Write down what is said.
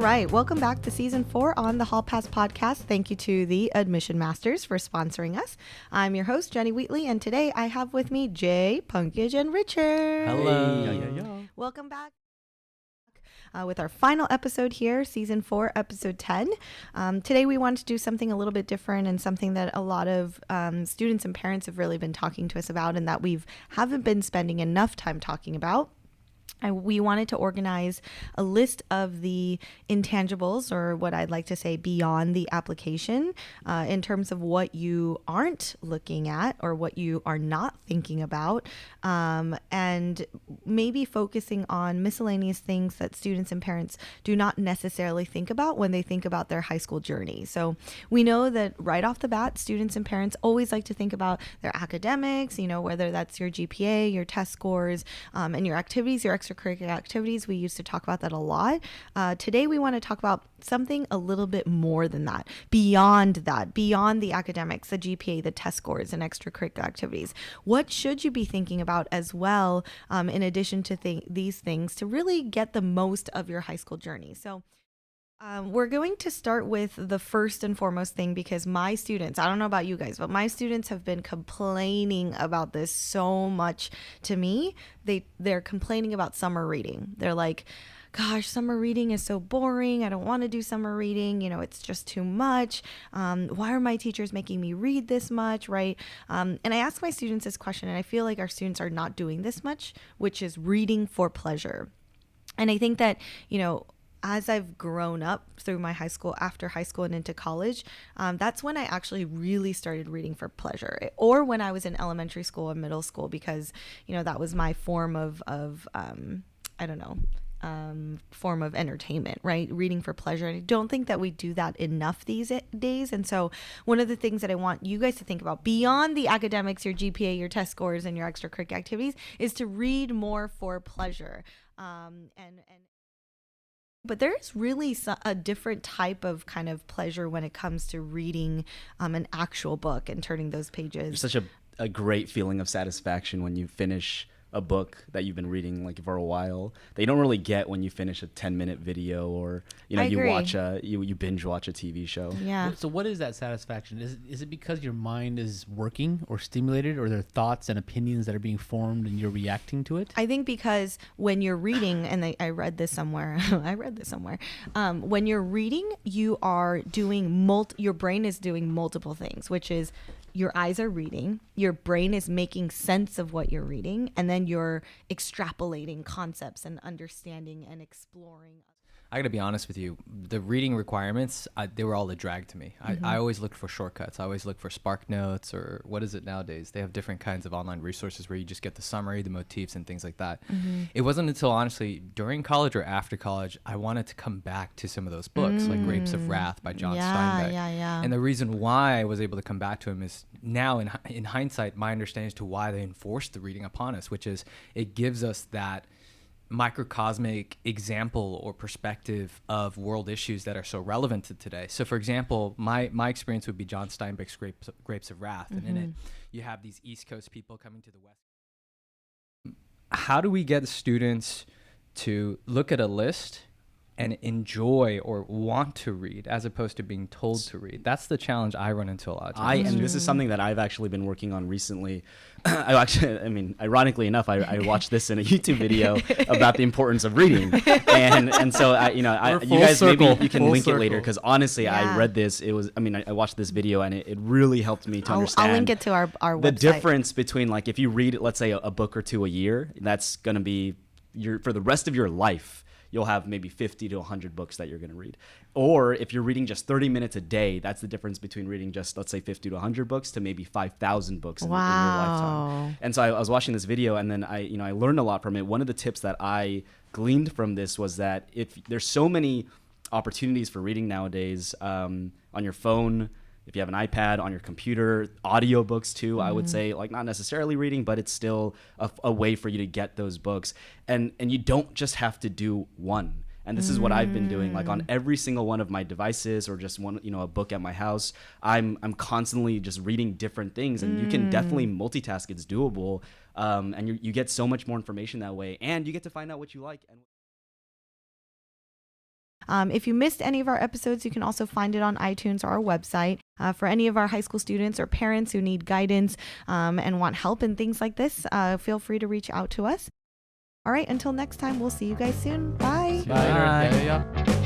right, welcome back to Season 4 on the Hall Pass Podcast. Thank you to the Admission Masters for sponsoring us. I'm your host, Jenny Wheatley, and today I have with me Jay, Punkage, and Richard. Hello. Welcome back. With our final episode here, Season 4, Episode 10. Today we want to do something a little bit different and something that a lot of students and parents have really been talking to us about and that haven't been spending enough time talking about. We wanted to organize a list of the intangibles, or what I'd like to say beyond the application, in terms of what you aren't looking at or what you are not thinking about, and maybe focusing on miscellaneous things that students and parents do not necessarily think about when they think about their high school journey. So we know that right off the bat, students and parents always like to think about their academics, whether that's your GPA, your test scores, and your activities, your extracurricular activities. We used to talk about that a lot. Today we want to talk about something a little bit more than that, beyond the academics, the GPA, the test scores, and extracurricular activities. What should you be thinking about as well, in addition to these things, to really get the most of your high school journey? So we're going to start with the first and foremost thing, because my students, I don't know about you guys, but my students have been complaining about this so much to me. They're complaining about summer reading. They're like, gosh, summer reading is so boring. I don't want to do summer reading. It's just too much. Why are my teachers making me read this much, right? And I ask my students this question, and I feel like our students are not doing this much, which is reading for pleasure. And I think that, as I've grown up through my after high school and into college, that's when I actually really started reading for pleasure, or when I was in elementary school and middle school, because, that was my form of form of entertainment, right? Reading for pleasure. And I don't think that we do that enough these days. And so one of the things that I want you guys to think about beyond the academics, your GPA, your test scores, and your extracurricular activities, is to read more for pleasure. But there is really a different type of kind of pleasure when it comes to reading an actual book and turning those pages. There's such a great feeling of satisfaction when you finish a book that you've been reading for a while that you don't really get when you finish a 10-minute video, or you binge watch a TV show. Yeah. So what is that satisfaction? Is it because your mind is working or stimulated, or there are thoughts and opinions that are being formed and you're reacting to it? I think because when you're reading, and I read this somewhere, when you're reading, you are doing your brain is doing multiple things, which is your eyes are reading, your brain is making sense of what you're reading, and then you're extrapolating concepts and understanding and exploring. I got to be honest with you. The reading requirements, they were all a drag to me. I always looked for shortcuts. I always looked for Spark Notes, or what is it nowadays? They have different kinds of online resources where you just get the summary, the motifs, and things like that. It wasn't until, honestly, during college or after college, I wanted to come back to some of those books, like Grapes of Wrath by John Steinbeck. Yeah. And the reason why I was able to come back to him is now, in hindsight, my understanding as to why they enforced the reading upon us, which is it gives us that microcosmic example or perspective of world issues that are so relevant to today. So for example, my experience would be John Steinbeck's Grapes of Wrath. And in it, you have these East Coast people coming to the West. How do we get students to look at a list and enjoy or want to read, as opposed to being told to read? That's the challenge I run into a lot of times. And this is something that I've actually been working on recently. Ironically enough, I watched this in a YouTube video about the importance of reading, and so you guys maybe you can link it later, because honestly, I read this. I watched this video, and it really helped me to understand. I'll link it to our website. The difference between if you read, let's say, a book or two a year, that's going to be for the rest of your life. You'll have maybe 50 to 100 books that you're going to read. Or if you're reading just 30 minutes a day, that's the difference between reading just, let's say, 50 to 100 books to maybe 5,000 books in your lifetime. And so I was watching this video, and then I learned a lot from it. One of the tips that I gleaned from this was that if there's so many opportunities for reading nowadays, on your phone, if you have an iPad, on your computer, audiobooks too, I would say, not necessarily reading, but it's still a way for you to get those books. And you don't just have to do one. And this is what I've been doing, on every single one of my devices, or just one, a book at my house. I'm constantly just reading different things, and you can definitely multitask. It's doable. And you get so much more information that way, and you get to find out what you like. If you missed any of our episodes, you can also find it on iTunes or our website. For any of our high school students or parents who need guidance and want help in things like this, feel free to reach out to us. All right, until next time, we'll see you guys soon. Bye. See you later. Bye. Yeah, yeah, yeah.